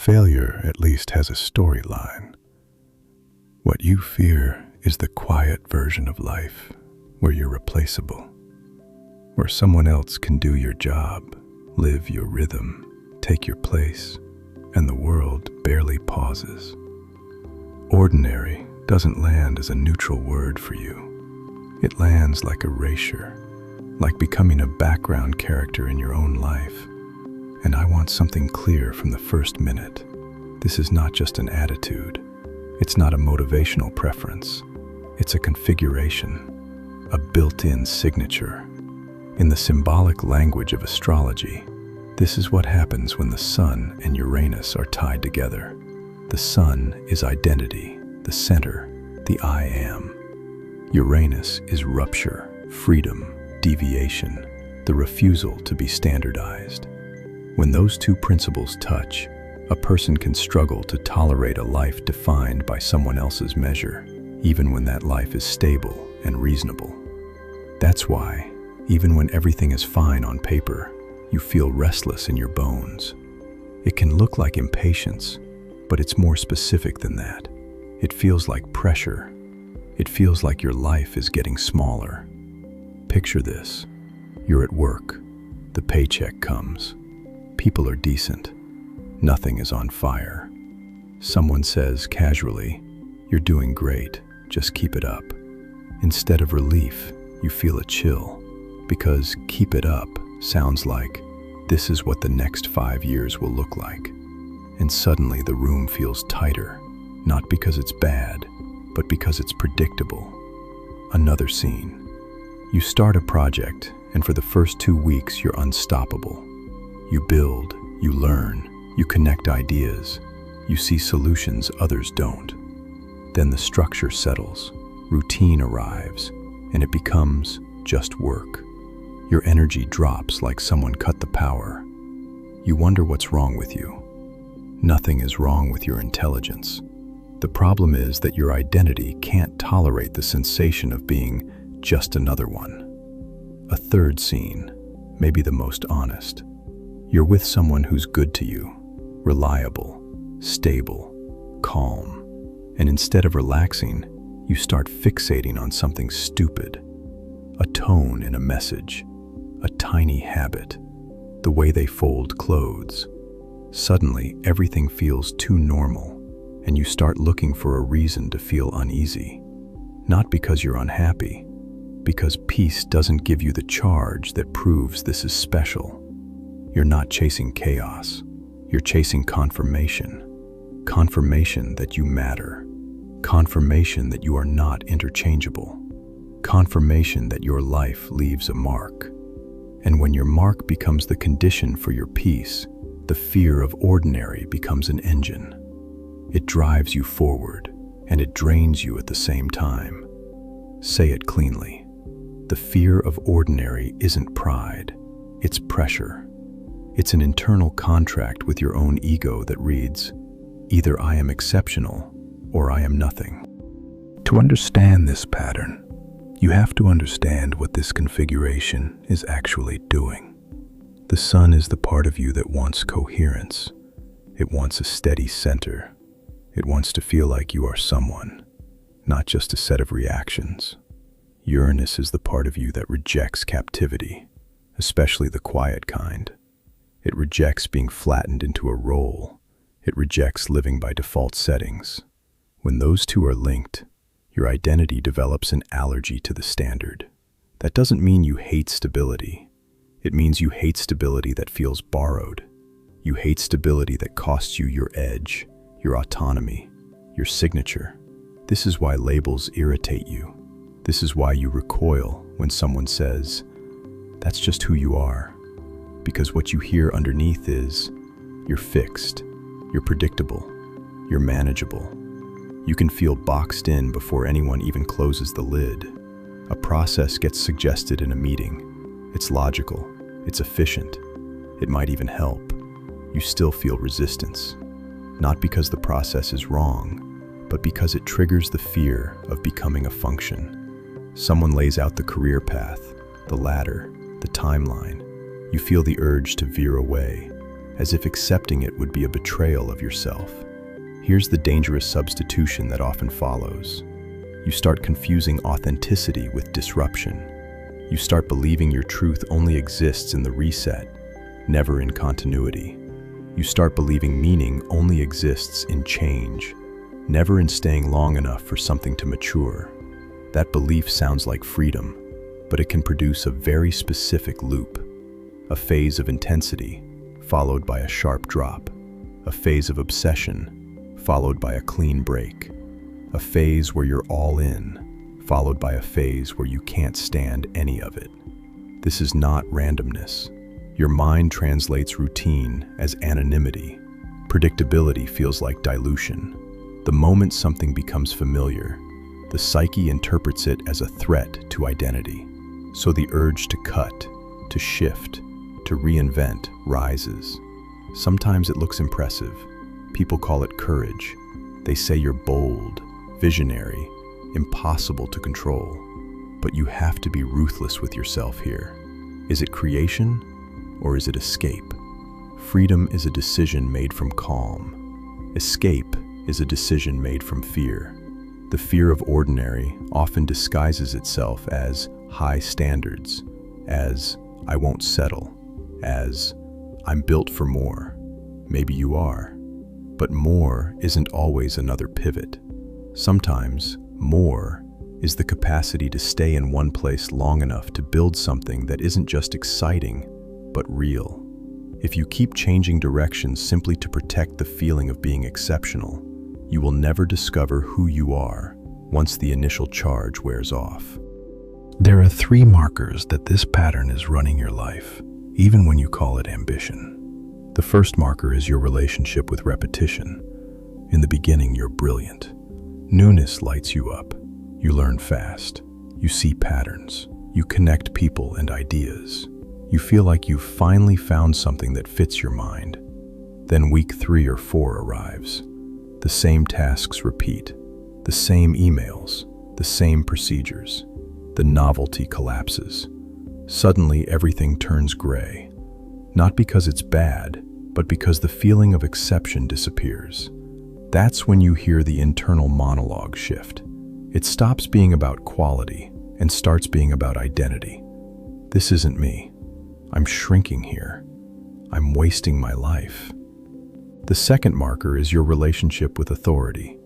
Failure at least has a storyline. What you fear is the quiet version of life, where you're replaceable, where someone else can do your job, live your rhythm, take your place, and the world barely pauses. Ordinary doesn't land as a neutral word for you. It lands like erasure, like becoming a background character in your own life. And I want something clear from the first minute. This is not just an attitude. It's not a motivational preference. It's a configuration, a built-in signature. In the symbolic language of astrology, this is what happens when the Sun and Uranus are tied together. The Sun is identity, the center, the I am. Uranus is rupture, freedom, deviation, the refusal to be standardized. When those two principles touch, a person can struggle to tolerate a life defined by someone else's measure, even when that life is stable and reasonable. That's why, even when everything is fine on paper, you feel restless in your bones. It can look like impatience, but it's more specific than that. It feels like pressure. It feels like your life is getting smaller. Picture this. You're at work. The paycheck comes. People are decent. Nothing is on fire. Someone says casually, "You're doing great, just keep it up." Instead of relief, you feel a chill, because keep it up sounds like this is what the next 5 years will look like. And suddenly the room feels tighter, not because it's bad, but because it's predictable. Another scene. You start a project, and for the first 2 weeks you're unstoppable. You build, you learn, you connect ideas, you see solutions others don't. Then the structure settles, routine arrives, and it becomes just work. Your energy drops like someone cut the power. You wonder what's wrong with you. Nothing is wrong with your intelligence. The problem is that your identity can't tolerate the sensation of being just another one. A third scene, maybe the most honest. You're with someone who's good to you, reliable, stable, calm. And instead of relaxing, you start fixating on something stupid. A tone in a message, a tiny habit, the way they fold clothes. Suddenly, everything feels too normal, and you start looking for a reason to feel uneasy. Not because you're unhappy, because peace doesn't give you the charge that proves this is special. You're not chasing chaos. You're chasing confirmation. Confirmation that you matter. Confirmation that you are not interchangeable. Confirmation that your life leaves a mark. And when your mark becomes the condition for your peace, the fear of ordinary becomes an engine. It drives you forward, and it drains you at the same time. Say it cleanly. The fear of ordinary isn't pride, it's pressure. It's an internal contract with your own ego that reads, either I am exceptional or I am nothing. To understand this pattern, you have to understand what this configuration is actually doing. The Sun is the part of you that wants coherence. It wants a steady center. It wants to feel like you are someone, not just a set of reactions. Uranus is the part of you that rejects captivity, especially the quiet kind. It rejects being flattened into a role. It rejects living by default settings. When those two are linked, your identity develops an allergy to the standard. That doesn't mean you hate stability. It means you hate stability that feels borrowed. You hate stability that costs you your edge, your autonomy, your signature. This is why labels irritate you. This is why you recoil when someone says, "That's just who you are." Because what you hear underneath is, you're fixed, you're predictable, you're manageable. You can feel boxed in before anyone even closes the lid. A process gets suggested in a meeting. It's logical, it's efficient, it might even help. You still feel resistance. Not because the process is wrong, but because it triggers the fear of becoming a function. Someone lays out the career path, the ladder, the timeline. You feel the urge to veer away, as if accepting it would be a betrayal of yourself. Here's the dangerous substitution that often follows. You start confusing authenticity with disruption. You start believing your truth only exists in the reset, never in continuity. You start believing meaning only exists in change, never in staying long enough for something to mature. That belief sounds like freedom, but it can produce a very specific loop. A phase of intensity, followed by a sharp drop. A phase of obsession, followed by a clean break. A phase where you're all in, followed by a phase where you can't stand any of it. This is not randomness. Your mind translates routine as anonymity. Predictability feels like dilution. The moment something becomes familiar, the psyche interprets it as a threat to identity. So the urge to cut, to shift, to reinvent rises. Sometimes it looks impressive. People call it courage. They say you're bold, visionary, impossible to control. But you have to be ruthless with yourself here. Is it creation or is it escape? Freedom is a decision made from calm. Escape is a decision made from fear. The fear of ordinary often disguises itself as high standards, as I won't settle, as I'm built for more. Maybe you are, but more isn't always another pivot. Sometimes more is the capacity to stay in one place long enough to build something that isn't just exciting, but real. If you keep changing directions simply to protect the feeling of being exceptional, you will never discover who you are once the initial charge wears off. There are 3 markers that this pattern is running your life, even when you call it ambition. The first marker is your relationship with repetition. In the beginning, you're brilliant. Newness lights you up. You learn fast. You see patterns. You connect people and ideas. You feel like you've finally found something that fits your mind. Then week 3 or 4 arrives. The same tasks repeat. The same emails. The same procedures. The novelty collapses. Suddenly, everything turns gray. Not because it's bad, but because the feeling of exception disappears. That's when you hear the internal monologue shift. It stops being about quality and starts being about identity. This isn't me. I'm shrinking here. I'm wasting my life. The second marker is your relationship with authority.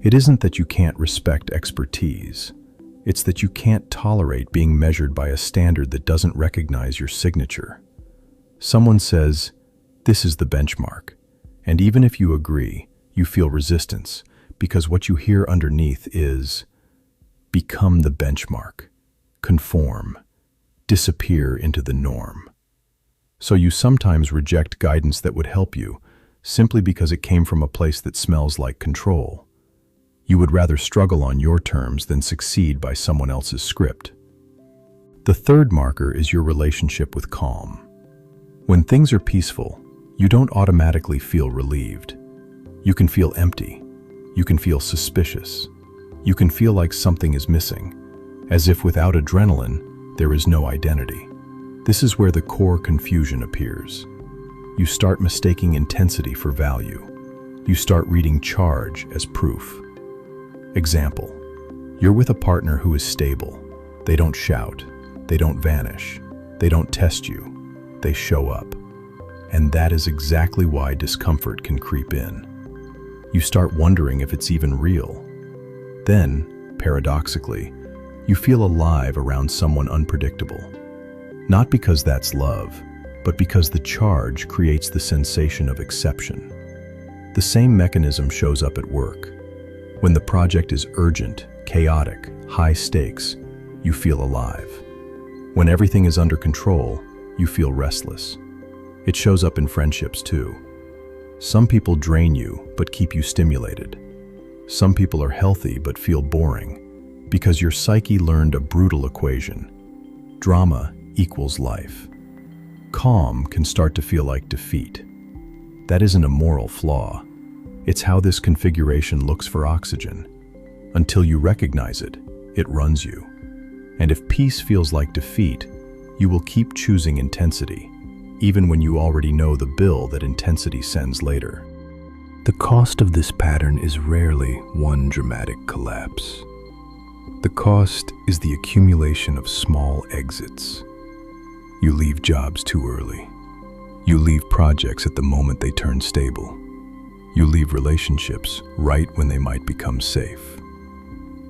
It isn't that you can't respect expertise. It's that you can't tolerate being measured by a standard that doesn't recognize your signature. Someone says, "This is the benchmark," and even if you agree, you feel resistance because what you hear underneath is, become the benchmark, conform, disappear into the norm. So you sometimes reject guidance that would help you simply because it came from a place that smells like control. You would rather struggle on your terms than succeed by someone else's script. The third marker is your relationship with calm. When things are peaceful, you don't automatically feel relieved. You can feel empty. You can feel suspicious. You can feel like something is missing, as if without adrenaline, there is no identity. This is where the core confusion appears. You start mistaking intensity for value. You start reading charge as proof. Example, you're with a partner who is stable. They don't shout. They don't vanish. They don't test you. They show up. And that is exactly why discomfort can creep in. You start wondering if it's even real. Then, paradoxically, you feel alive around someone unpredictable. Not because that's love, but because the charge creates the sensation of exception. The same mechanism shows up at work. When the project is urgent, chaotic, high stakes, you feel alive. When everything is under control, you feel restless. It shows up in friendships too. Some people drain you but keep you stimulated. Some people are healthy but feel boring because your psyche learned a brutal equation. Drama equals life. Calm can start to feel like defeat. That isn't a moral flaw. It's how this configuration looks for oxygen. Until you recognize it, it runs you. And if peace feels like defeat, you will keep choosing intensity, even when you already know the bill that intensity sends later. The cost of this pattern is rarely one dramatic collapse. The cost is the accumulation of small exits. You leave jobs too early. You leave projects at the moment they turn stable. You leave relationships right when they might become safe.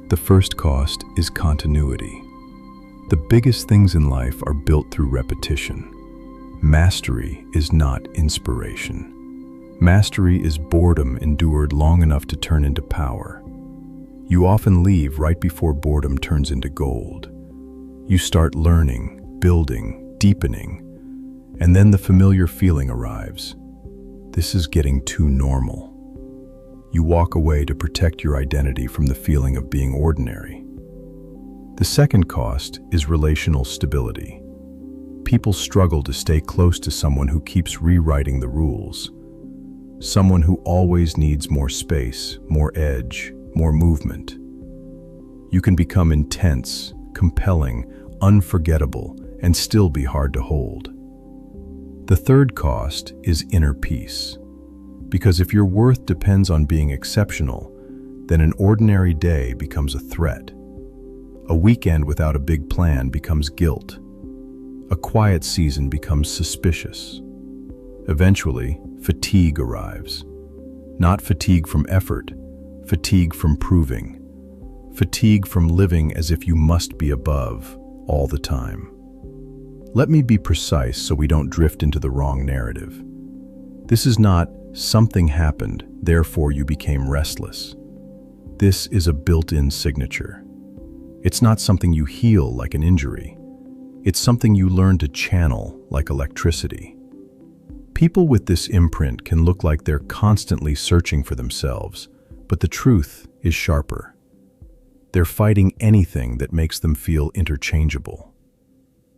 The first cost is continuity. The biggest things in life are built through repetition. Mastery is not inspiration. Mastery is boredom endured long enough to turn into power. You often leave right before boredom turns into gold. You start learning, building, deepening, and then the familiar feeling arrives. This is getting too normal. You walk away to protect your identity from the feeling of being ordinary. The second cost is relational stability. People struggle to stay close to someone who keeps rewriting the rules. Someone who always needs more space, more edge, more movement. You can become intense, compelling, unforgettable, and still be hard to hold. The third cost is inner peace. Because if your worth depends on being exceptional, then an ordinary day becomes a threat. A weekend without a big plan becomes guilt. A quiet season becomes suspicious. Eventually, fatigue arrives. Not fatigue from effort, fatigue from proving. Fatigue from living as if you must be above all the time. Let me be precise so we don't drift into the wrong narrative. This is not something happened, therefore you became restless. This is a built-in signature. It's not something you heal like an injury. It's something you learn to channel like electricity. People with this imprint can look like they're constantly searching for themselves, but the truth is sharper. They're fighting anything that makes them feel interchangeable.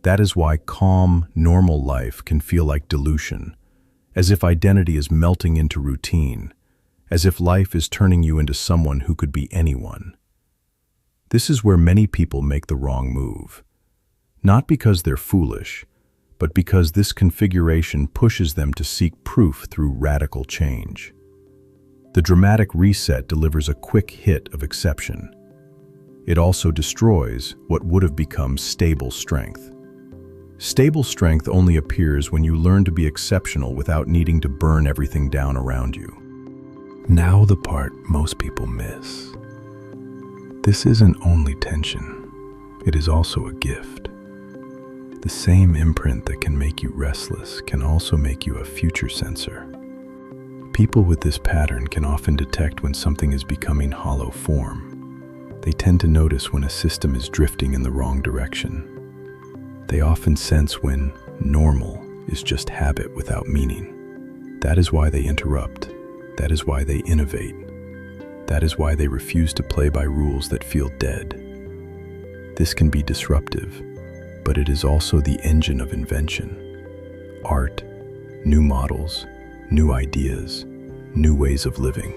That is why calm, normal life can feel like dilution, as if identity is melting into routine, as if life is turning you into someone who could be anyone. This is where many people make the wrong move. Not because they're foolish, but because this configuration pushes them to seek proof through radical change. The dramatic reset delivers a quick hit of exception. It also destroys what would have become stable strength. Stable strength only appears when you learn to be exceptional without needing to burn everything down around you. Now the part most people miss. This isn't only tension, it is also a gift. The same imprint that can make you restless can also make you a future sensor. People with this pattern can often detect when something is becoming hollow form. They tend to notice when a system is drifting in the wrong direction. They often sense when normal is just habit without meaning. That is why they interrupt. That is why they innovate. That is why they refuse to play by rules that feel dead. This can be disruptive, but it is also the engine of invention. Art, new models, new ideas, new ways of living.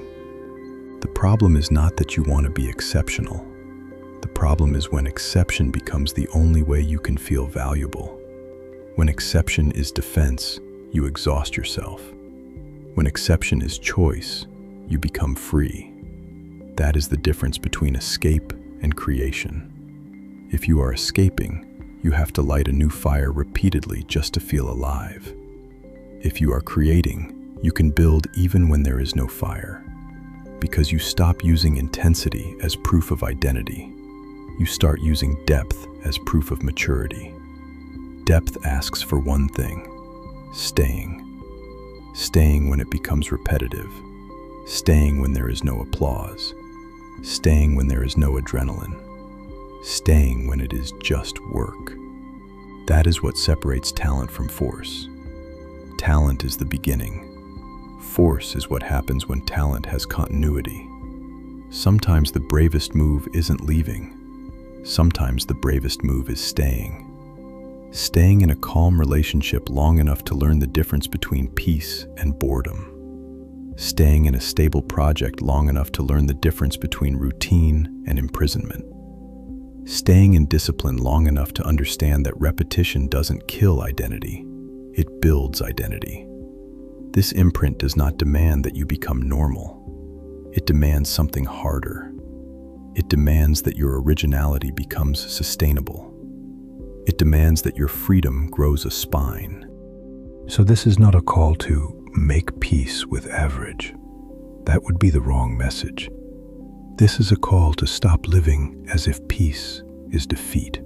The problem is not that you want to be exceptional. The problem is when exception becomes the only way you can feel valuable. When exception is defense, you exhaust yourself. When exception is choice, you become free. That is the difference between escape and creation. If you are escaping, you have to light a new fire repeatedly just to feel alive. If you are creating, you can build even when there is no fire. Because you stop using intensity as proof of identity. You start using depth as proof of maturity. Depth asks for one thing: staying. Staying when it becomes repetitive. Staying when there is no applause. Staying when there is no adrenaline. Staying when it is just work. That is what separates talent from force. Talent is the beginning. Force is what happens when talent has continuity. Sometimes the bravest move isn't leaving. Sometimes the bravest move is staying. Staying in a calm relationship long enough to learn the difference between peace and boredom. Staying in a stable project long enough to learn the difference between routine and imprisonment. Staying in discipline long enough to understand that repetition doesn't kill identity, It builds identity. This imprint does not demand that you become normal. It demands something harder. It demands that your originality becomes sustainable. It demands that your freedom grows a spine. So this is not a call to make peace with average. That would be the wrong message. This is a call to stop living as if peace is defeat.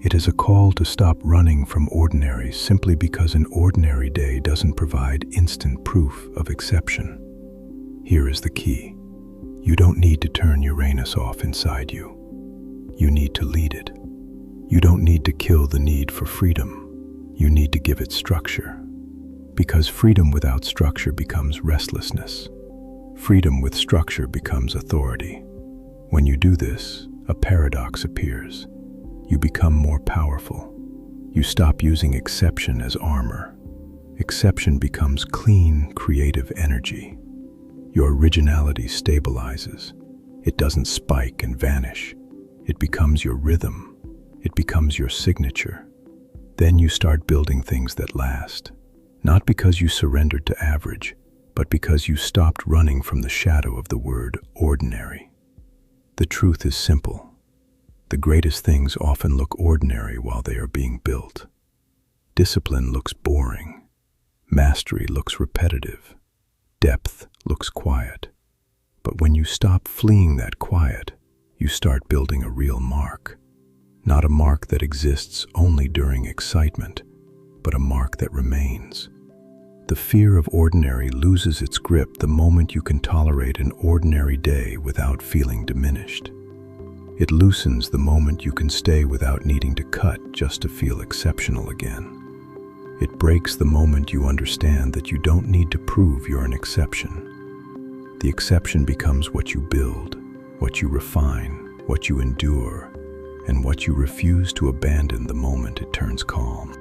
It is a call to stop running from ordinary simply because an ordinary day doesn't provide instant proof of exception. Here is the key. You don't need to turn Uranus off inside you. You need to lead it. You don't need to kill the need for freedom. You need to give it structure. Because freedom without structure becomes restlessness. Freedom with structure becomes authority. When you do this, a paradox appears. You become more powerful. You stop using exception as armor. Exception becomes clean, creative energy. Your originality stabilizes. It doesn't spike and vanish. It becomes your rhythm. It becomes your signature. Then you start building things that last. Not because you surrendered to average, but because you stopped running from the shadow of the word ordinary. The truth is simple. The greatest things often look ordinary while they are being built. Discipline looks boring. Mastery looks repetitive. Depth looks quiet. But when you stop fleeing that quiet, you start building a real mark. Not a mark that exists only during excitement, but a mark that remains. The fear of ordinary loses its grip the moment you can tolerate an ordinary day without feeling diminished. It loosens the moment you can stay without needing to cut just to feel exceptional again. It breaks the moment you understand that you don't need to prove you're an exception. The exception becomes what you build, what you refine, what you endure, and what you refuse to abandon the moment it turns calm.